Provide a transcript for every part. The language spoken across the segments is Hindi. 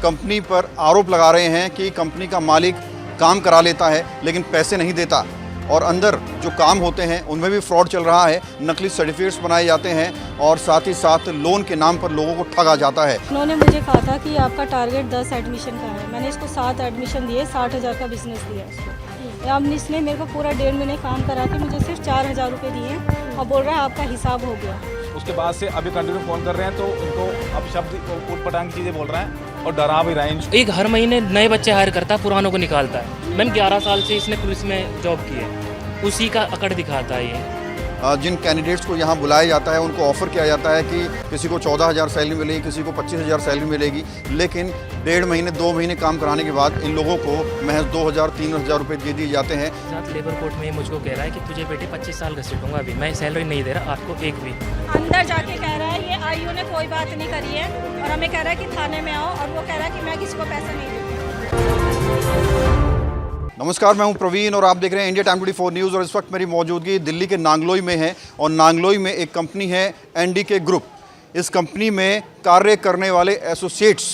कंपनी पर आरोप लगा रहे हैं कि कंपनी का मालिक काम करा लेता है लेकिन पैसे नहीं देता और अंदर जो काम होते हैं उनमें भी फ्रॉड चल रहा है। नकली सर्टिफिकेट्स बनाए जाते हैं और साथ ही साथ लोन के नाम पर लोगों को ठगा जाता है। उन्होंने मुझे कहा था कि आपका टारगेट 10 एडमिशन का है। मैंने इसको 7 एडमिशन दिए, 60,000 का बिजनेस दिया इसको। अब इसने मेरे को पूरा 1.5 महीने काम करा के मुझे सिर्फ 4,000 रुपये दिए और बोल रहा है आपका हिसाब हो गया। उसके बाद से अभी कंटिन्यू फ़ोन कर रहे हैं तो उनको अब शब्द उटपटांग की चीज़ें बोल रहे हैं और डरा भी रहे हैं। एक हर महीने नए बच्चे हायर करता है, पुरानों को निकालता है। मैम 11 साल से इसने पुलिस में जॉब की है, उसी का अकड़ दिखाता है ये। जिन कैंडिडेट्स को यहाँ बुलाया जाता है उनको ऑफ़र किया जाता है कि किसी को 14,000 सैलरी मिलेगी, किसी को 25,000 सैलरी मिलेगी, लेकिन 1.5 महीने 2 महीने काम कराने के बाद इन लोगों को महज 2,000-3,000 रुपये दे दिए जाते हैं। साथ लेबर कोर्ट में मुझको कह रहा है कि तुझे बेटे 25 साल घसीटूंगा, अभी मैं सैलरी नहीं दे रहा आपको एक भी। अंदर जाके कह रहा है ये आईओ ने कोई बात नहीं करी है और हमें कह रहा है कि थाने में आओ और वो कह रहा है कि मैं किसी को पैसे नहीं दूँगा। नमस्कार, मैं हूं प्रवीण और आप देख रहे हैं इंडिया टाइम 24 न्यूज़। और इस वक्त मेरी मौजूदगी दिल्ली के नांगलोई में है और नांगलोई में एक कंपनी है एनडीके ग्रुप। इस कंपनी में कार्य करने वाले एसोसिएट्स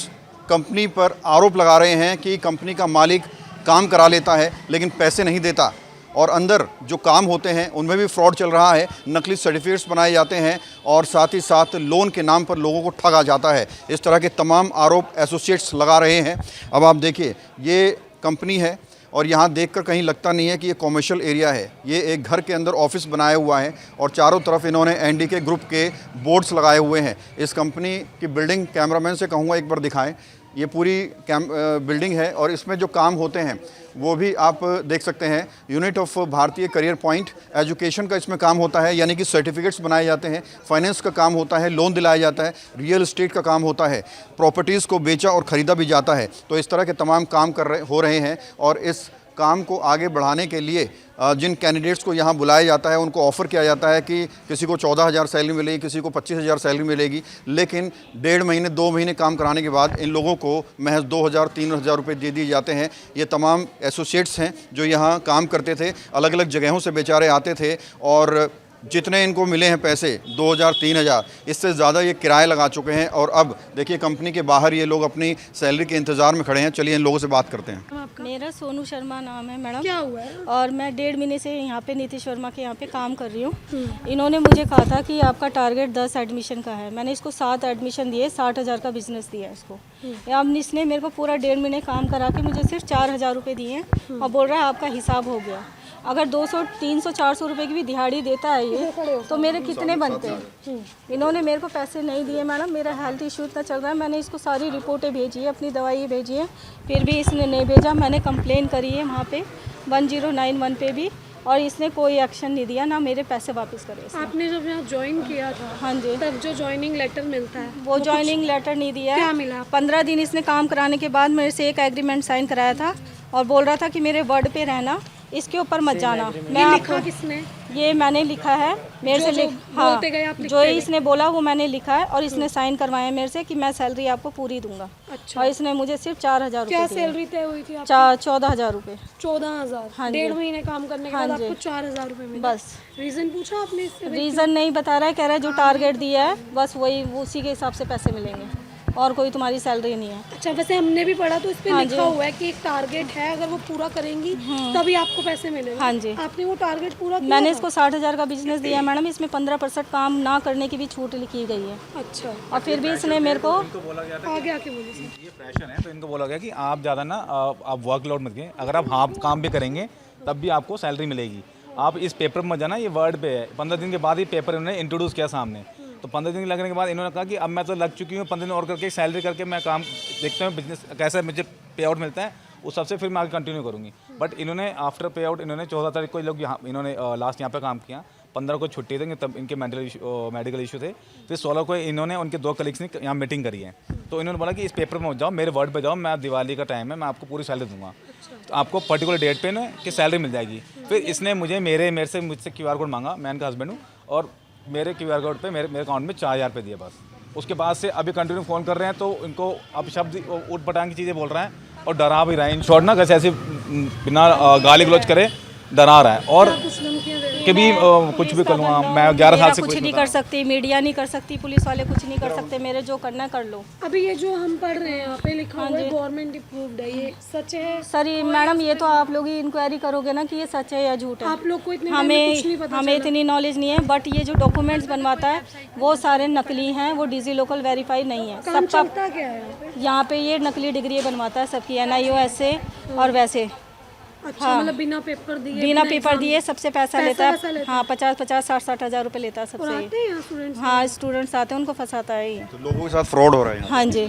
कंपनी पर आरोप लगा रहे हैं कि कंपनी का मालिक काम करा लेता है लेकिन पैसे नहीं देता और अंदर जो काम होते हैं उनमें भी फ्रॉड चल रहा है। नकली सर्टिफिकेट्स बनाए जाते हैं और साथ ही साथ लोन के नाम पर लोगों को ठगा जाता है। इस तरह के तमाम आरोप एसोसिएट्स लगा रहे हैं। अब आप देखिए, ये कंपनी है और यहाँ देखकर कहीं लगता नहीं है कि ये कॉमर्शियल एरिया है। ये एक घर के अंदर ऑफिस बनाया हुआ है और चारों तरफ इन्होंने एनडीके ग्रुप के बोर्ड्स लगाए हुए हैं। इस कंपनी की बिल्डिंग कैमरामैन से कहूँगा एक बार दिखाएं। ये पूरी बिल्डिंग है और इसमें जो काम होते हैं वो भी आप देख सकते हैं। यूनिट ऑफ भारतीय करियर पॉइंट एजुकेशन का इसमें काम होता है, यानी कि सर्टिफिकेट्स बनाए जाते हैं, फाइनेंस का काम होता है, लोन दिलाया जाता है, रियल एस्टेट का काम होता है, प्रॉपर्टीज़ को बेचा और ख़रीदा भी जाता है। तो इस तरह के तमाम काम हो रहे हैं और इस काम को आगे बढ़ाने के लिए जिन कैंडिडेट्स को यहाँ बुलाया जाता है उनको ऑफ़र किया जाता है कि किसी को 14,000 सैलरी मिलेगी, किसी को 25,000 सैलरी मिलेगी, लेकिन 1.5 महीने 2 महीने काम कराने के बाद इन लोगों को महज 2,000-3,000 रुपये दे दिए जाते हैं। ये तमाम एसोसिएट्स हैं जो यहाँ काम करते थे, अलग अलग जगहों से बेचारे आते थे और जितने इनको मिले हैं पैसे 2,000-3,000, इससे ज़्यादा ये किराए लगा चुके हैं। और अब देखिए कंपनी के बाहर ये लोग अपनी सैलरी के इंतज़ार में खड़े हैं। चलिए इन लोगों से बात करते हैं। मेरा सोनू शर्मा नाम है मैडम। क्या हुआ है? और मैं 1.5 महीने से यहाँ पे नीतीश वर्मा के यहाँ पे काम कर रही हूँ। इन्होंने मुझे कहा था कि आपका टारगेट 10 एडमिशन का है। मैंने इसको 7 एडमिशन दिए, 60,000 का बिजनेस दिया इसको। अब इसने मेरे को पूरा 1.5 महीने काम करा के मुझे सिर्फ 4,000 रुपये दिए और बोल रहा है आपका हिसाब हो गया। अगर 200, 300, 400 रुपये की भी दिहाड़ी देता है ये तो मेरे कितने बनते हैं। इन्होंने मेरे को पैसे नहीं दिए मैडम। मेरा हेल्थ इशू इतना चल रहा है, मैंने इसको सारी रिपोर्टें भेजी है, अपनी दवाई भेजी है, फिर भी इसने नहीं भेजा। मैंने कंप्लेन करी है वहाँ पे 1091 पे भी और इसने कोई एक्शन नहीं दिया, ना मेरे पैसे वापस करे। आपने जब यहाँ ज्वाइन किया था, हाँ जी, तब जो ज्वाइनिंग लेटर मिलता है वो ज्वाइनिंग लेटर नहीं दिया। क्या मिला? 15 दिन इसने काम कराने के बाद मेरे से एक एग्रीमेंट साइन कराया था और बोल रहा था कि मेरे वर्ड पे रहना, इसके ऊपर मत जाना। मैं लिखा किसने? ये मैंने लिखा है मेरे से बोलते गए आप जो इसने बोला वो मैंने लिखा है और इसने साइन करवाया मेरे से कि मैं सैलरी आपको पूरी दूंगा। अच्छा। और इसने मुझे सिर्फ 4,000 रुपये क्या सैलरी तय हुई थी? 14,000 रुपये। 14,000। हाँ जी। 1.5 महीने काम करने के हाँ बाद जी। आपको 4,000 रुपये मिले। बस रीजन पूछा आपने इससे? रीज़न नहीं बता रहा है, कह रहा है जो टारगेट दिया है बस वही, उसी के हिसाब से पैसे मिलेंगे और कोई तुम्हारी सैलरी नहीं है। अच्छा, वैसे हमने भी पढ़ा तो इस पे हाँ लिखा हुआ है कि एक टारगेट है, अगर वो पूरा करेंगी तभी आपको पैसे मिलेंगे। हाँ जी। आपने वो टारगेट पूरा किया? मैंने इसको 60,000 का बिजनेस दिया है मैडम। इसमें 15% काम ना करने की भी छूट लिखी गई है। अच्छा। और फिर भी इसने मेरे को आगे आके बोलिए सर। ये प्रेशर है तो इनको बोला गया कि आप ज़्यादा ना आप वर्कलोड मत करें, अगर आप हाफ काम भी करेंगे तब भी आपको सैलरी मिलेगी। आप इस पेपर में मत जाना, ये वर्ड पे है। 15 दिन के बाद ये पेपर इन्होंने इंट्रोड्यूस किया सामने, तो 15 दिन लगने के बाद इन्होंने कहा कि अब मैं तो लग चुकी हूँ, 15 दिन और करके सैलरी करके मैं काम देखता हूँ बिजनेस कैसा मुझे पे आउट मिलता है, उस सबसे फिर मैं आगे कंटिन्यू करूँगी। बट इन्होंने आफ्टर पे आउट इन्होंने 14 तारीख को लोग यहाँ इन्होंने लास्ट यहाँ पे काम किया, 15 को छुट्टी थे तब इनके मेडिकल इशू थे। फिर 16 को इन्होंने उनके 2 कलीग्स ने यहाँ मीटिंग करी है, तो इन्होंने बोला कि इस पेपर में मत जाओ, मेरे वर्ड पे जाओ, मैं दिवाली का टाइम है, मैं आपको पूरी सैलरी दूंगा, तो आपको पर्टिकुलर डेट पे ना कि सैलरी मिल जाएगी। फिर इसने मुझसे QR कोड मांगा, मैं इनका हस्बैंड हूँ, और मेरे QR कोड पे मेरे अकाउंट में 4,000 रुपये दिए बस। उसके बाद से अभी कंटिन्यू फ़ोन कर रहे हैं तो इनको अब शब्द उटपटांग की चीज़ें बोल रहे हैं और डरा भी रहे हैं। इन शॉर्ट ना कैसे ऐसे बिना गाली गलौज करे डरा रहा है। और कुछ धमकियाँ दे रहे हैं? कभी कुछ भी करूँगा मैं 11 साल से कुछ पुलिस नहीं में कर था। सकती, मीडिया नहीं कर सकती, पुलिस वाले कुछ नहीं कर सकते, मेरे जो करना है कर लो। अभी ये जो हम पढ़ रहे हैं यहाँ पे लिखा हुआ है गवर्नमेंट अप्रूव्ड है, ये सच है? सर ये मैडम ये तो आप लोग ही इंक्वायरी करोगे ना कि ये सच है या झूठ है। आप लोग को इतने टाइम में कुछ नहीं पता हमें इतनी नॉलेज नहीं है, बट ये जो डॉक्यूमेंट्स बनवाता है वो सारे नकली हैं, वो डिजी लोकल वेरीफाई नहीं है। काम चलता क्या है यहाँ पे? यहाँ पे ये नकली डिग्री बनवाता है सबकी, NIOS से और वैसे। अच्छा, मतलब बिना पेपर दिए, बिना पेपर दिए सबसे पैसा लेता वैसा है। लेता हाँ 50-50 60-60 हज़ार रुपये लेता है और सबसे। आते हैं यहाँ स्टूडेंट्स? हाँ स्टूडेंट्स आते हैं, उनको फंसाता है ये। तो लोगों के साथ फ्रॉड हो रहा है यहाँ। हाँ जी,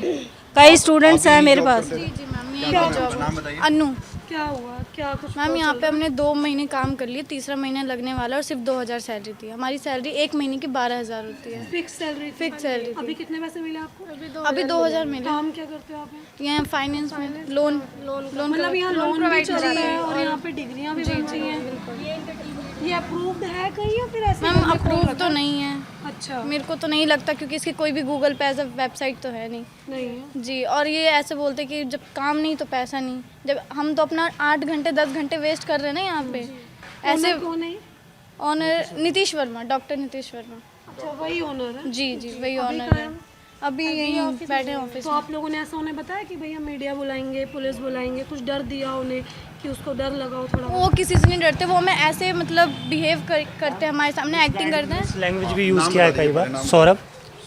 कई स्टूडेंट्स हैं मेरे पास। नाम बताइए। अनु क्या हुआ, क्या कुछ मैम, यहाँ पे हमने 2 महीने काम कर लिए, तीसरा महीना लगने वाला और सिर्फ 2000 सैलरी थी। हमारी सैलरी 1 महीने की 12000 होती है। Fix salary? फिक्स सैलरी अभी कितने पैसे मिले आपको? अभी 2000 मिले। काम क्या करते हो आप यहाँ? यहाँ फाइनेंस में लोन मतलब यहाँ लोन भी चल रहा है और यहाँ पे डिग्रियाँ भी बन रही हैं। ये अप्रूव्ड है कहीं या फिर ऐसे? मैम अप्रूव तो नहीं है, अच्छा, मेरे को तो नहीं लगता, क्योंकि इसकी कोई भी गूगल पे एज अ वेबसाइट तो है नहीं नहीं है। जी। और ये ऐसे बोलते कि जब काम नहीं तो पैसा नहीं, जब हम तो अपना 8 घंटे 10 घंटे वेस्ट कर रहे हैं ना यहाँ पे। ऐसे कौन है? Owner Nitish Verma, doctor Nitish Verma. अच्छा, वही ओनर है। जी जी, वही ऑनर है। अभी यहीं बैठे हैं ऑफिस तो आप लोगों ने ऐसा उन्हें बताया कि भैया मीडिया बुलाएंगे, पुलिस बुलाएंगे, कुछ डर दिया उन्हें कि उसको डर लगाओ थोड़ा? वो किसी से नहीं डरते, वो हमें ऐसे मतलब बिहेव करते हैं, हमारे सामने एक्टिंग करते हैं। लैंग्वेज भी यूज़ किया है कई बार। सौरभ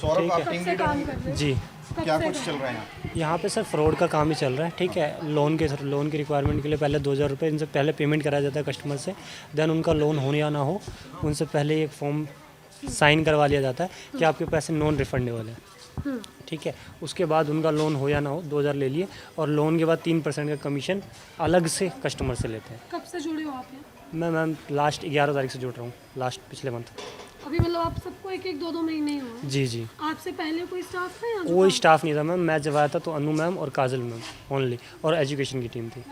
सौरभ आप टीम लीडर काम करते हैं? जी। क्या कुछ चल रहा है यहाँ? यहाँ पे सर फ्रॉड का काम ही चल रहा है, ठीक है। लोन की रिक्वायरमेंट के लिए पहले 2000 रुपये इनसे पहले पेमेंट कराया जाता है कस्टमर से। देन उनका लोन हो या ना हो, उनसे पहले एक फॉर्म साइन करवा लिया जाता है कि आपके पैसे नॉन रिफंडेबल है, ठीक है। उसके बाद उनका लोन हो या ना हो 2000 ले लिए, और लोन के बाद 3% का कमीशन अलग से कस्टमर से लेते हैं। कब से जुड़े हो आप यहाँ? मैं मैम लास्ट 11 तारीख से जुड़ रहा हूँ, लास्ट पिछले मंथ। अभी मतलब आप सबको 1-1 2-2 महीने ही हुए? जी जी। आपसे पहले कोई स्टाफ था यहाँ? कोई स्टाफ नहीं था मैम, मैं जब आया था तो अनु मैम और काजल मैम ओनली, और एजुकेशन की टीम थी।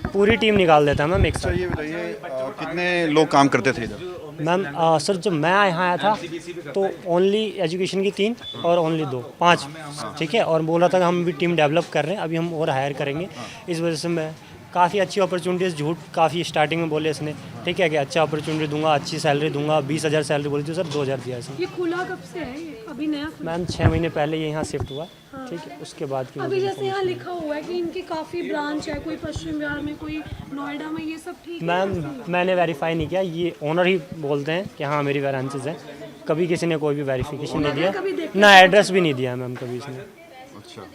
पूरी टीम निकाल देता है मैम एक अच्छा साथ। ये बताइए कितने लोग काम करते थे इधर? मैम सर जब मैं यहाँ आया था तो ओनली एजुकेशन की 3 और ओनली 2 5, ठीक है। और बोला था कि हम भी टीम डेवलप कर रहे हैं, अभी हम और हायर करेंगे। इस वजह से मैं काफ़ी अच्छी अपॉर्चुनिटीज़, झूठ काफ़ी स्टार्टिंग में बोले इसने, ठीक है, कि अच्छा अपॉर्चुनिटी दूंगा, अच्छी सैलरी दूंगा। 20,000 सैलरी बोली थी सर, 2000 दिया इसने। ये खुला कब से है ये? अभी नया खुला? मैम 6 महीने पहले ये यहाँ शिफ्ट हुआ, ठीक है। उसके बाद की अभी जैसे यहाँ लिखा हुआ है कि इनकी काफ़ी ब्रांच है, कोई पश्चिम बिहार में, कोई नोएडा में, ये सब ठीक है? मैम मैंने वेरीफाई नहीं किया, ये ओनर ही बोलते हैं कि हाँ मेरी ब्रांचेज हैं। कभी किसी ने कोई भी वेरिफिकेशन नहीं दिया, ना एड्रेस भी नहीं दिया मैम कभी इसने।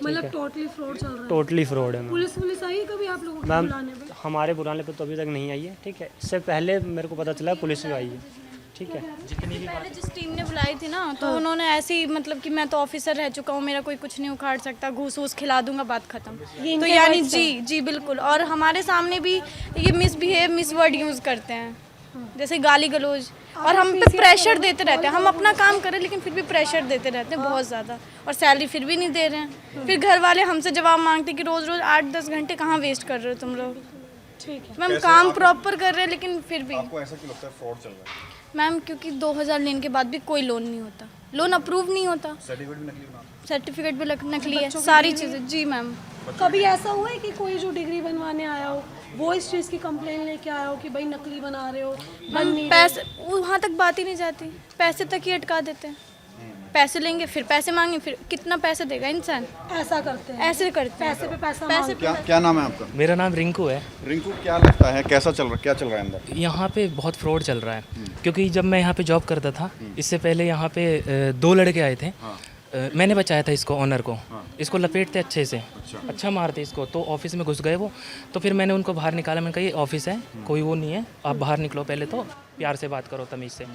मतलब टोटली फ्रॉड चल रहा है? टोटली फ्रॉड है मैम। पुलिस आई है कभी आप लोगों को मैम बुलाने पे? हमारे बुलाने पे तो अभी तक नहीं आई है, ठीक है। इससे पहले मेरे को पता चला पुलिस भी आई है, ठीक है। पहले जिस टीम ने बुलाई थी ना, तो उन्होंने ऐसे ही मतलब कि मैं तो ऑफिसर रह चुका हूँ, मेरा कोई कुछ नहीं उखाड़ सकता, घूस वूस खिला दूंगा, बात खत्म। तो यानी जी जी बिल्कुल। और हमारे सामने भी ये मिस वर्ड यूज़ करते हैं, जैसे गाली गलौज, और हम पे प्रेशर देते रहते हैं। हम अपना काम करें लेकिन फिर भी प्रेशर देते रहते हैं बहुत ज़्यादा, और सैलरी फिर भी नहीं दे रहे हैं। फिर घर वाले हमसे जवाब मांगते कि रोज़ रोज़ 8-10 घंटे कहाँ वेस्ट कर रहे हो तुम लोग। ठीक है। मैम काम प्रॉपर कर रहे हैं लेकिन फिर भी आपको ऐसा क्यों लगता है फ्रॉड चल रहा है? मैम, क्योंकि 2000 लेने के बाद भी कोई लोन नहीं होता, लोन अप्रूव नहीं होता, सर्टिफिकेट भी नकली बना? सर्टिफिकेट भी नकली है, सारी चीज़ें। जी मैम। कभी ऐसा हुआ है कि कोई जो डिग्री बनवाने आया हो वो इस चीज़ की कंप्लेन लेके आया हो कि भाई नकली बना रहे हो, बन नहीं रहे? पैसे वहाँ तक बात ही नहीं जाती, पैसे तक ही अटका देते हैं। पैसे लेंगे, फिर पैसे मांगे, फिर कितना पैसे देगा इंसान? ऐसा करते हैं, ऐसे करते हैं। पैसे पे पैसा पैसे क्या क्या नाम है आपका? मेरा नाम रिंकू है। रिंकू, क्या लगता है कैसा चल रहा है, क्या चल रहा है अंदर? यहाँ पे बहुत फ्रॉड चल रहा है, क्योंकि जब मैं यहाँ पे जॉब करता था, इससे पहले यहाँ पे 2 लड़के आए थे। मैंने बचाया था इसको, ओनर को। इसको लपेटते अच्छे से, अच्छा मारते इसको, तो ऑफिस में घुस गए वो। तो फिर मैंने उनको बाहर निकाला, मैंने कहा ये ऑफिस है, कोई वो नहीं है, आप बाहर निकलो, पहले तो प्यार से बात करो, तमीज़ से।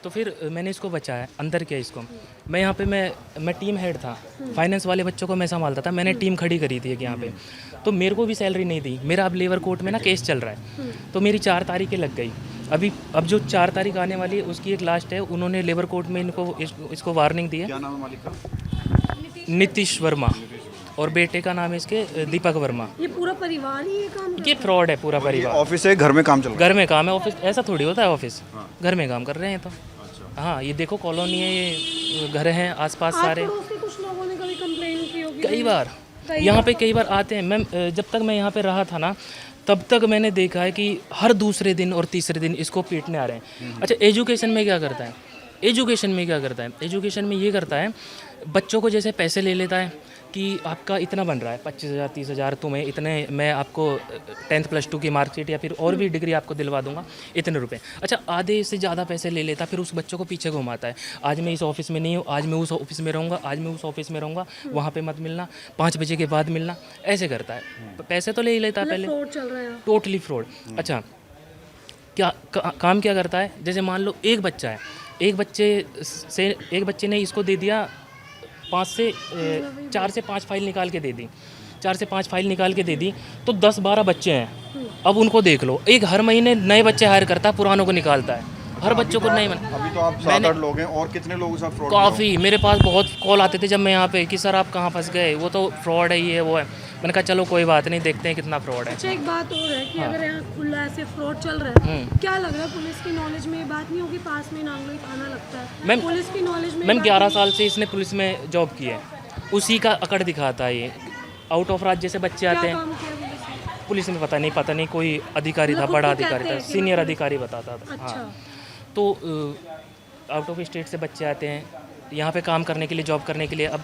तो फिर मैंने इसको बचाया, अंदर किया इसको। मैं यहाँ पे मैं टीम हेड था, फाइनेंस वाले बच्चों को मैं संभालता था। मैंने टीम खड़ी करी थी एक यहाँ पे, तो मेरे को भी सैलरी नहीं दी। मेरा अब लेबर कोर्ट में ना केस चल रहा है, तो मेरी 4 तारीखें लग गई। अब जो 4 तारीख आने वाली है उसकी एक लास्ट है। उन्होंने लेबर कोर्ट में इसको वार्निंग दी है। क्या नाम है मालिक का? नीतीश वर्मा, और बेटे का नाम है इसके दीपक वर्मा। ये पूरा परिवार ही ये काम ये फ्रॉड है पूरा परिवार। ऑफिस है, घर में काम चल रहा घर में काम है, ऑफिस ऐसा थोड़ी होता है ऑफिस। घर में काम कर रहे हैं तो। हाँ, ये देखो कॉलोनी है, ये घर हैं आसपास सारे। पड़ोस के कुछ लोगों ने कभी कंप्लेन की होगी? कई बार यहाँ पे कई बार आते हैं मैम। जब तक मैं यहाँ पे रहा था ना, तब तक मैंने देखा है कि हर दूसरे दिन और तीसरे दिन इसको पीटने आ रहे हैं। अच्छा, एजुकेशन में क्या करता है? एजुकेशन में ये करता है, बच्चों को जैसे पैसे ले लेता है कि आपका इतना बन रहा है 25,000 30,000, तुम्हें इतने, मैं आपको 10th +2 की मार्कशीट या फिर और भी डिग्री आपको दिलवा दूंगा, इतने रुपए। अच्छा, आधे से ज़्यादा पैसे ले लेता, फिर उस बच्चों को पीछे घुमाता है। आज मैं इस ऑफिस में नहीं हूँ, आज मैं उस ऑफिस में रहूँगा, आज मैं उस ऑफिस में रहूँगा, वहाँ पे मत मिलना, 5 बजे के बाद मिलना, ऐसे करता है। पैसे तो ले ही लेता है पहले, फ्रॉड चल रहा है। Totally fraud. अच्छा, क्या काम क्या करता है? जैसे मान लो एक बच्चा है, एक बच्चे ने इसको दे दिया 4 से 5 फाइल निकाल के दे दी, 4 से 5 फाइल निकाल के दे दी, तो 10-12 बच्चे हैं। अब उनको देख लो, एक हर महीने नए बच्चे हायर करता है, पुरानों को निकालता है, हर बच्चों को नहीं। अभी तो आप 7-8 लोग हैं, और कितने लोगों के साथ फ्रॉड? काफ़ी, मेरे पास बहुत कॉल आते थे जब मैं यहाँ पे कि सर आप कहाँ फंस गए, वो तो फ्रॉड है, ये वो है। मैंने कहा चलो कोई बात नहीं, देखते हैं कितना फ्रॉड है। अच्छा, एक बात और है कि अगर यहाँ खुला ऐसे फ्रॉड चल रहा है, क्या लग रहा है पुलिस की नॉलेज में ये बात नहीं होगी? पास में नांगलोई थाना लगता है, मैम, पुलिस की नॉलेज में मैम 11 साल से इसने पुलिस में जॉब की है, उसी का अकड़ दिखाता है ये। आउट ऑफ राज्य से बच्चे आते हैं, काम किया पुलिस ने? पुलिस में पता नहीं कोई अधिकारी था, मतलब बड़ा खुद को अधिकारी कहते था, हैं कि सीनियर मतलब- अधिकारी बताता था। अच्छा। हाँ, तो आउट ऑफ स्टेट से बच्चे आते हैं यहाँ पे काम करने के लिए, जॉब करने के लिए। अब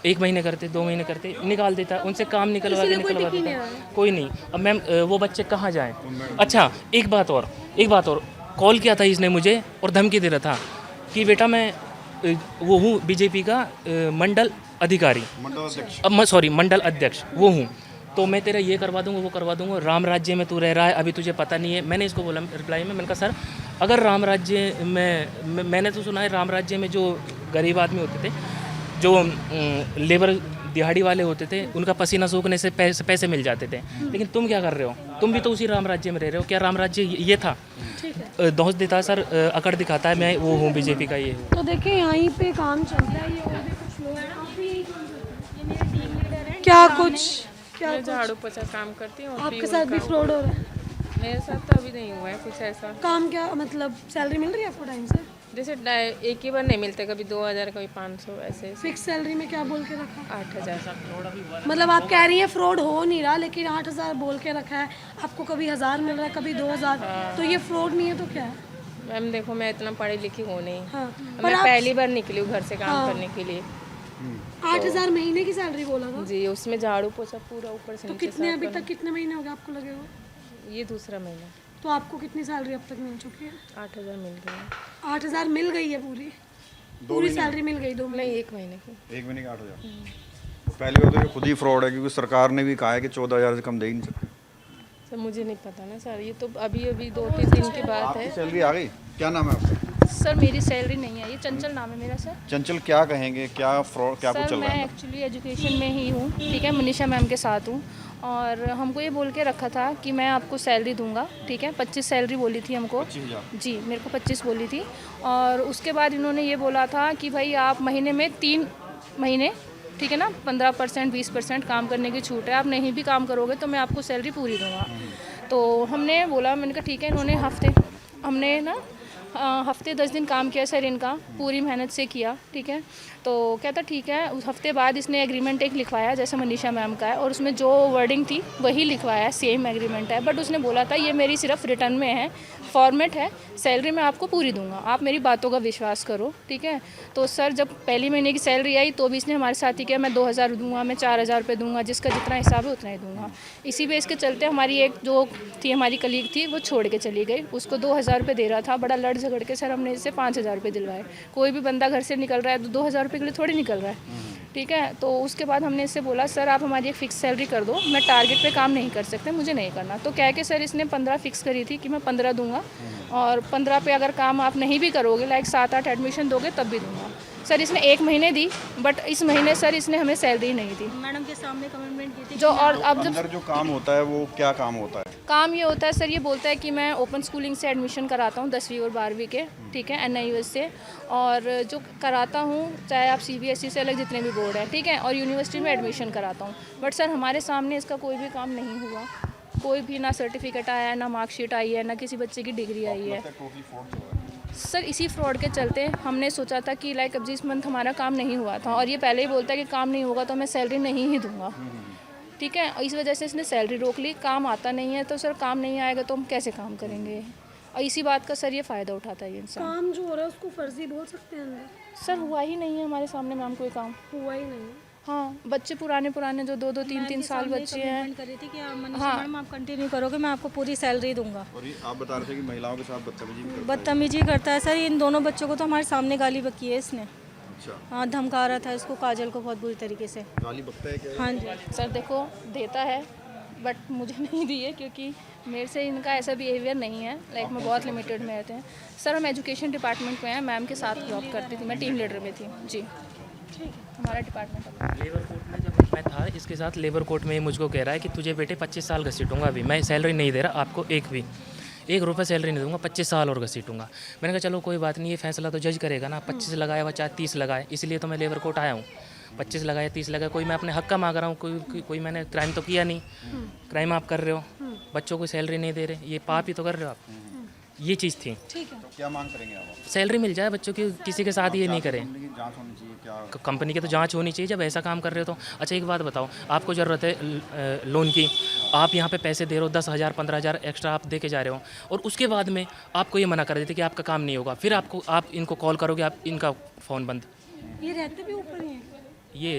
1 महीने करते, 2 महीने करते, निकाल देता है, उनसे काम निकलवा देता है, कोई नहीं। अब मैम वो बच्चे कहाँ जाएँ? अच्छा, एक बात और, कॉल किया था इसने मुझे और धमकी दे रहा था कि बेटा मैं वो हूँ बीजेपी का मंडल अधिकारी, मंडल अध्यक्ष वो हूँ, तो मैं तेरा ये करवा दूंगा, वो करवा दूंगा, राम राज्य में तू रह रहा है, अभी तुझे पता नहीं है। मैंने इसको बोला रिप्लाई में, मैंने कहा सर अगर राम राज्य में, मैंने तो सुना है राम राज्य में जो गरीब आदमी होते थे, जो लेबर दिहाड़ी वाले होते थे, उनका पसीना सूखने से पैसे मिल जाते थे, लेकिन तुम क्या कर रहे हो? तुम भी तो उसी राम राज्य में रह रहे हो। क्या राम राज्य ये था? दोष देता है सर, अकड़ दिखाता है, मैं वो हूँ बीजेपी का, ये हूँ। तो देखिए यहीं पे काम चल रहा है, ये और भी कुछ लोग हैं, आप भी यही काम करते हैं? क्या मैं झाड़ू पोछा काम करती हूँ। आपके साथ भी फ्रॉड हो रहा है? मेरे साथ तो अभी नहीं हुआ है कुछ ऐसा। काम क्या, मतलब सैलरी मिल रही है आपको टाइम से? जैसे एक ही बार नहीं मिलते, कभी 2,000 कभी 500 ऐसे। फिक्स सैलरी में क्या बोल के रखा? 8,000। मतलब आप कह रही हैं फ्रॉड हो नहीं रहा, लेकिन 8,000 बोल के रखा है, आपको कभी 1,000 मिल रहा है, कभी 2,000, तो ये फ्रॉड नहीं है तो क्या है? मैम देखो, मैं इतना पढ़ी लिखी हूँ नहीं, हाँ, मैं पहली बार निकली हूँ घर से काम करने के लिए। 8,000 महीने की सैलरी बोला था जी, उसमें झाड़ू पोछा पूरा ऊपर से तो नीचे कितने साफ अभी करना। तक कितने महीने हो गए आपको लगे हुए? ये दूसरा महीना। तो आपको कितनी सैलरी अब तक मिल चुकी है? 8,000 मिल गया। 8,000 मिल गई है पूरी सैलरी मिल गई 2 महीने? नहीं, 1 महीने की। 1 महीने का 8,000। पहली बात तो ये खुद ही फ्रॉड है, क्योंकि सरकार ने भी कहा है कि 14,000 से कम दे ही नहीं सकते। सर मुझे नहीं पता ना सर, ये तो अभी 2-3 दिन की बात आपकी है। सैलरी आ गई? क्या नाम है आपका? सर मेरी सैलरी नहीं है, ये चंचल नाम है मेरा सर। चंचल, क्या कहेंगे, क्या फ्रॉड, क्या कुछ सर चल रहा मैं है? एक्चुअली एजुकेशन में ही हूँ, ठीक है, मनीषा मैम के साथ हूँ, और हमको ये बोल के रखा था कि मैं आपको सैलरी दूंगा, ठीक है, 25 सैलरी बोली थी हमको। 25,000? जी, मेरे को 25 बोली थी, और उसके बाद इन्होंने ये बोला था कि भाई आप महीने में 3 महीने, ठीक है ना, 15% 20% काम करने की छूट है, आप नहीं भी काम करोगे तो मैं आपको सैलरी पूरी दूंगा। तो हमने बोला, मैंने कहा ठीक है। हमने ना हफ्ते 10 दिन काम किया सर इनका, पूरी मेहनत से किया, ठीक है। तो कहता ठीक है, उस हफ्ते बाद इसने एग्रीमेंट एक लिखवाया जैसे मनीषा मैम का है, और उसमें जो वर्डिंग थी वही लिखवाया, सेम एग्रीमेंट है, बट उसने बोला था ये मेरी सिर्फ रिटर्न में है, फॉर्मेट है, सैलरी मैं आपको पूरी दूंगा, आप मेरी बातों का विश्वास करो, ठीक है। तो सर जब पहली महीने की सैलरी आई तो भी इसने हमारे साथ ही किया, मैं 2,000 दूंगा, मैं 4,000 रुपये दूंगा, जिसका जितना हिसाब है उतना ही दूंगा। इसी बेस के चलते हमारी एक जो थी हमारी कलीग थी वो छोड़ के चली गई, उसको 2,000 रुपये दे रहा था, बड़ा लड़ झगड़ के सर हमने इससे 5,000 रुपये दिलवाए। कोई भी बंदा घर से निकल रहा है तो 2,000 रुपये के लिए थोड़ी निकल रहा है, ठीक है। तो उसके बाद हमने इससे बोला सर आप हमारी एक फ़िक्स सैलरी कर दो, मैं टारगेट पे काम नहीं कर सकते, मुझे नहीं करना। तो कह के सर इसने 15 फिक्स करी थी कि मैं 15 दूंगा, और 15 पे अगर काम आप नहीं भी करोगे, लाइक 7-8 एडमिशन दोगे तब भी दूंगा। सर इसने 1 महीने दी, बट इस महीने सर इसने हमें सैलरी नहीं दी। मैडम के सामने कमिटमेंट की थी जो और अब जब अंदर जो काम होता है वो क्या काम होता है? काम ये होता है सर, ये बोलता है कि मैं ओपन स्कूलिंग से एडमिशन कराता हूँ 10वीं और 12वीं के, ठीक है, NIUS से, और जो कराता हूँ चाहे आप CBSE से अलग जितने भी बोर्ड हैं, ठीक है, और यूनिवर्सिटी में एडमिशन कराता हूँ। बट सर हमारे सामने इसका कोई भी काम नहीं हुआ, कोई भी ना सर्टिफिकेट आया है, ना मार्कशीट आई है, ना किसी बच्चे की डिग्री आई है। सर इसी फ्रॉड के चलते हमने सोचा था कि लाइक अब जिस मंथ हमारा काम नहीं हुआ था, और ये पहले ही बोलता है कि काम नहीं होगा तो मैं सैलरी नहीं ही दूंगा। ठीक है, और इस वजह से इसने सैलरी रोक ली। काम आता नहीं है तो सर काम नहीं आएगा तो हम कैसे काम करेंगे, और इसी बात का सर ये फ़ायदा उठाता है ये इंसान। काम जो हो रहा है उसको फर्जी बोल सकते हैं अंदर? सर हुआ ही नहीं है हमारे सामने मैम कोई काम। हुआ ही नहीं। हाँ, बच्चे पुराने जो 2-2 3-3 साल बच्चे हैं। करी थी कि मैम आप कंटिन्यू करोगे, मैं आपको पूरी सैलरी दूंगा। और ये आप बता रहे थे कि महिलाओं के साथ बदतमीजी भी करता है। बदतमीजी करता है सर। इन दोनों बच्चों को तो हमारे सामने गाली बकी है इसने। अच्छा, हाँ, धमका रहा था इसको, काजल को, बहुत बुरी तरीके से। गाली बकता है क्या? हाँ जी सर देखो देता है बट मुझे नहीं दी है, क्योंकि मेरे से इनका ऐसा बिहेवियर नहीं है। लाइक मैं बहुत लिमिटेड में रहते हैं। सर हम एजुकेशन डिपार्टमेंट में हैं, मैम के साथ जॉब करती थी, मैं टीम लीडर में थी जी। हमारा डिपार्टमेंट लेबर कोर्ट में जब मैं था इसके साथ, लेबर कोर्ट में ये मुझको कह रहा है कि तुझे बेटे 25 साल घसीटूंगा। अभी मैं सैलरी नहीं दे रहा आपको, एक रुपये सैलरी नहीं दूंगा, 25 साल और घसीटूंगा। मैंने कहा चलो कोई बात नहीं, ये फैसला तो जज करेगा ना। 25 लगाया हुआ चाहे 30 लगाए, इसलिए तो मैं लेबर कोर्ट आया हूँ। 25 लगाया 30 लगाया, कोई मैं अपने हक का मांग रहा हूँ, कोई मैंने क्राइम तो किया नहीं। क्राइम आप कर रहे हो, बच्चों को सैलरी नहीं दे रहे, ये पाप ही तो कर रहे हो आप। ये चीज़ थी। ठीक है, तो क्या मांग करेंगे आप? सैलरी मिल जाए बच्चों की, किसी के साथ ये नहीं करें। कंपनी की जांच होनी चाहिए क्या? कंपनी की तो जांच होनी चाहिए जब ऐसा काम कर रहे हो तो। अच्छा एक बात बताओ, आपको ज़रूरत है लोन की, आप यहाँ पे पैसे दे रहे हो, 10,000 15,000 एक्स्ट्रा आप दे के जा रहे हो, और उसके बाद में आपको ये मना कर देते कि आपका काम नहीं होगा। फिर आप इनको कॉल करोगे, आप इनका फ़ोन बंद। ये रहते भी ऊपर ही हैं? ये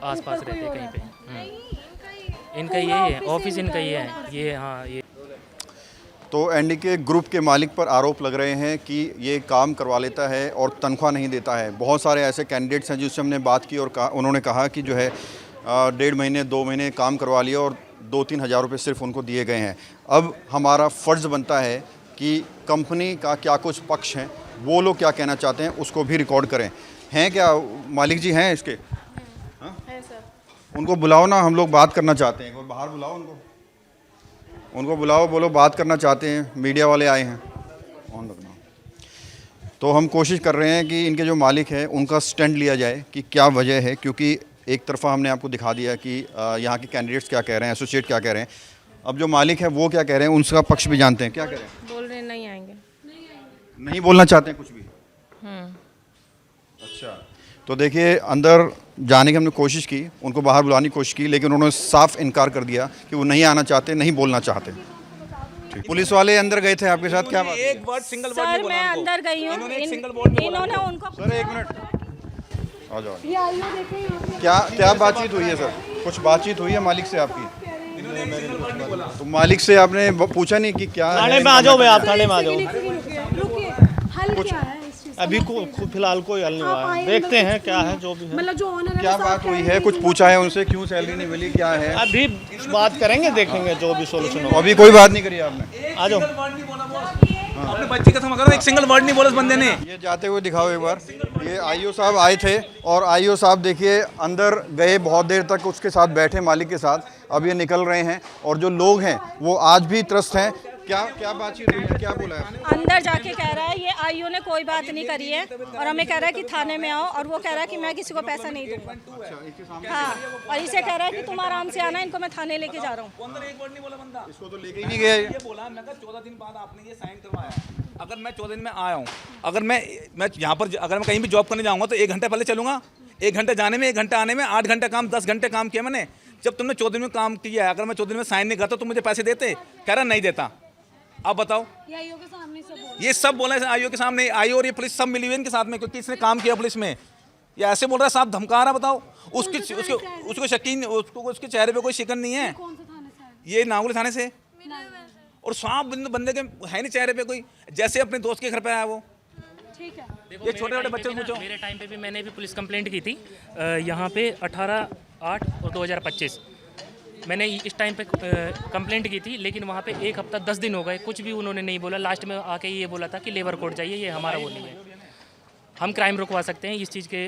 आस-पास रहते हैं कहीं पे। इनका ये है ऑफिस, इनका ये है ये। हाँ ये तो एनडी के ग्रुप के मालिक पर आरोप लग रहे हैं कि ये काम करवा लेता है और तनख्वाह नहीं देता है। बहुत सारे ऐसे कैंडिडेट्स हैं जिससे हमने बात की और उन्होंने कहा कि जो है 1.5 महीने 2 महीने काम करवा लिया और 2-3 हज़ार रुपये सिर्फ उनको दिए गए हैं। अब हमारा फ़र्ज़ बनता है कि कंपनी का क्या कुछ पक्ष हैं, वो लोग क्या कहना चाहते हैं, उसको भी रिकॉर्ड करें। हैं क्या मालिक जी हैं इसके? हाँ है सर। उनको बुलाओ ना, हम लोग बात करना चाहते हैं। कोई बाहर बुलाओ उनको बुलाओ, बोलो बात करना चाहते हैं, मीडिया वाले आए हैं। ऑन रखना। तो हम कोशिश कर रहे हैं कि इनके जो मालिक हैं उनका स्टैंड लिया जाए कि क्या वजह है, क्योंकि एक तरफ़ा हमने आपको दिखा दिया कि यहाँ के कैंडिडेट्स क्या कह रहे हैं, एसोसिएट क्या कह रहे हैं। अब जो मालिक है वो क्या कह रहे हैं, उनका पक्ष भी जानते हैं। क्या कह रहे हैं? बोल रहे नहीं आएंगे। नहीं बोलना चाहते हैं कुछ भी। अच्छा, तो देखिए अंदर जाने की हमने कोशिश की, उनको बाहर बुलाने की कोशिश की, लेकिन उन्होंने साफ इनकार कर दिया कि वो नहीं आना चाहते, नहीं बोलना चाहते। पुलिस वाले अंदर गए थे आपके साथ, क्या बात? एक वर्ड सिंगल वर्ड नहीं सर बोला मैं उनको। अंदर गई हूँ, इन्होंने एक सिंगल वर्ड नहीं बोला इन्होंने उनको। उनको। सर एक मिनट आ जाओ। ये आइयो देखें यहाँ पे। क्या बातचीत हुई है सर? कुछ बातचीत हुई है मालिक से आपकी? इन्होंने एक सिंगल वर्ड नहीं बोला। तो मालिक से आपने पूछा नहीं कि क्या थाने में आ जाओ भाई, आप थाने में आ जाओ। रुकिए, हल क्या है इस चीज़ का? अभी फिलहाल कोई हल नहीं हुआ आप है, आए देखते मतलब हैं क्या है जो भी है। मतलब जो ऑनर है क्या वो साफ बात कह हुई रहे है? हैं कुछ कि- पूछा है उनसे, क्यों सैलरी नहीं मिली, क्या है? अभी बात करेंगे, देखेंगे जो भी सोल्यूशन तो होगा। अभी कोई बात नहीं करी आपने? आ जाओ। वर्ड नहीं बोला बॉस। अपने बच्चे का समझ करो, एक सिंगल वर्ड नहीं बोला उस बंदे ने। ये जाते हुए दिखाओ एक बार। ये आईओ साहब आए थे और आईओ साहब देखिए अंदर गए, बहुत देर तक उसके साथ बैठे मालिक के साथ। अब ये निकल रहे हैं और जो लोग हैं वो आज भी त्रस्त हैं। क्या बातचीत हुई है, क्या बोला है? अंदर जाके कह रहा है ये आईओ ने कोई बात नहीं करी है, और हमें कह रहा है कि थाने में आओ, और वो कह रहा है कि मैं किसी को पैसा नहीं दूंगा। हाँ, और इसे कह रहा है कि तुम आराम से आना, इनको मैं थाने लेके जा रहा हूँ। अंदर एक वर्ड नहीं बोला बंदा। इसको तो लेके ही नहीं गए। ये बोला, मैं कहा 14 दिन बाद आपने ये साइन करवाया। अगर मैं 14 दिन में आया हूँ, अगर मैं यहाँ पर अगर मैं कहीं भी जॉब करने जाऊँगा तो 1 घंटे पहले चलूँगा। 1 घंटे जाने में, 1 घंटे आने में, 8 घंटे काम, 10 घंटे काम किया मैंने। जब तुमने 14 दिन में काम किया है, अगर मैं 14 दिन में साइन नहीं करता तो मुझे पैसे देते? कह रहा नहीं देता। आप बताओ। ये आईओ के सामने सब बोल ये सब बोला है आईओ के सामने। आईओ और ये पुलिस सब मिली हुई है इनके साथ में, क्योंकि इसने काम किया पुलिस में। ये ऐसे बोल रहा है, साहब धमका रहा। बताओ उसको शकीन, उसके चेहरे पे कोई शिकन नहीं है। कौन सा थाने से आए? ये नागुल थाने से। और सांप बंदे के है नहीं चेहरे पे कोई, जैसे अपने दोस्त के घर पे आया वो। ठीक है, ये छोटे-छोटे बच्चे को पूछो। मेरे टाइम पे भी मैंने भी पुलिस कंप्लेंट की थी यहाँ पे 18/8 और 2025। मैंने इस टाइम पे कंप्लेंट की थी, लेकिन वहाँ पे 1 हफ्ता 10 दिन हो गए, कुछ भी उन्होंने नहीं बोला। लास्ट में आके ये बोला था कि लेबर कोड चाहिए, ये हमारा वो नहीं है। हम क्राइम रुकवा सकते हैं, इस चीज़ के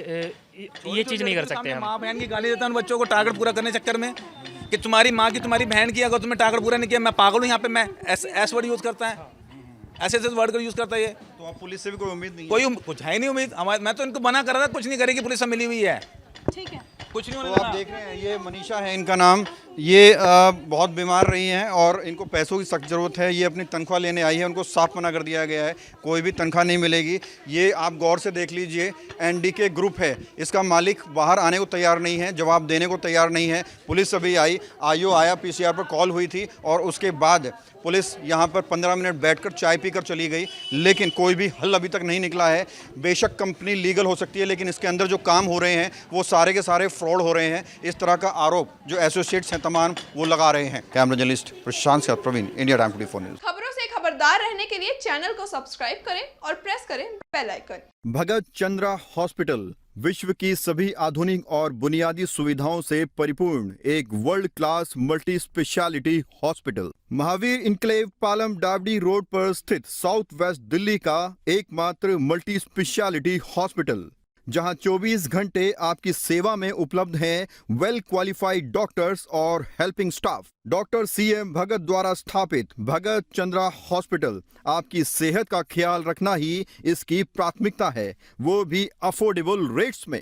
ये चीज़ नहीं कर सकते हम। माँ बहन की गाली देता है उन बच्चों को टारगेट पूरा करने चक्कर में, कि तुम्हारी माँ की तुम्हारी बहन की अगर तुम्हें टारगेट पूरा नहीं किया, मैं पागल हूँ यहाँ पे। मैं ऐस वर्ड यूज़ करता है, ऐसे वर्ड का यूज़ करता है ये। तो आप पुलिस से भी कोई उम्मीद नहीं? कोई कुछ है नहीं उम्मीद हमारे। मैं तो इनको मना कर रहा था, कुछ नहीं करेगी पुलिस, सब मिली हुई है, ठीक है। कुछ नहीं तो होने आप देख रहे हैं, ये मनीषा है इनका नाम, ये बहुत बीमार रही हैं और इनको पैसों की सख्त ज़रूरत है। ये अपनी तनख्वाह लेने आई है, उनको साफ मना कर दिया गया है, कोई भी तनख्वाह नहीं मिलेगी। ये आप गौर से देख लीजिए, एनडीके ग्रुप है, इसका मालिक बाहर आने को तैयार नहीं है, जवाब देने को तैयार नहीं है। पुलिस अभी आई, आईओ आया, पीसीआर पर कॉल हुई थी और उसके बाद पुलिस यहाँ पर 15 मिनट बैठकर चाय पीकर चली गई, लेकिन कोई भी हल अभी तक नहीं निकला है। बेशक कंपनी लीगल हो सकती है, लेकिन इसके अंदर जो काम हो रहे हैं वो सारे के सारे फ्रॉड हो रहे हैं। इस तरह का आरोप जो एसोसिएट्स हैं तमाम वो लगा रहे हैं। कैमरा जर्नलिस्ट प्रशांत से प्रवीण, इंडिया टाइम 24 न्यूज़। खबरों से खबरदार रहने के लिए चैनल को सब्सक्राइब करें और प्रेस करें बेल आइकन। भगत चंद्रा हॉस्पिटल विश्व की सभी आधुनिक और बुनियादी सुविधाओं से परिपूर्ण एक world class multi specialty hospital, Mahavir enclave Palam डावडी रोड पर स्थित साउथ वेस्ट दिल्ली का एकमात्र मल्टी स्पेशलिटी हॉस्पिटल, जहां 24 घंटे आपकी सेवा में उपलब्ध हैं वेल क्वालिफाइड डॉक्टर्स और हेल्पिंग स्टाफ। डॉक्टर CM भगत द्वारा स्थापित भगत चंद्रा हॉस्पिटल आपकी सेहत का ख्याल रखना ही इसकी प्राथमिकता है, वो भी अफोर्डेबल रेट्स में।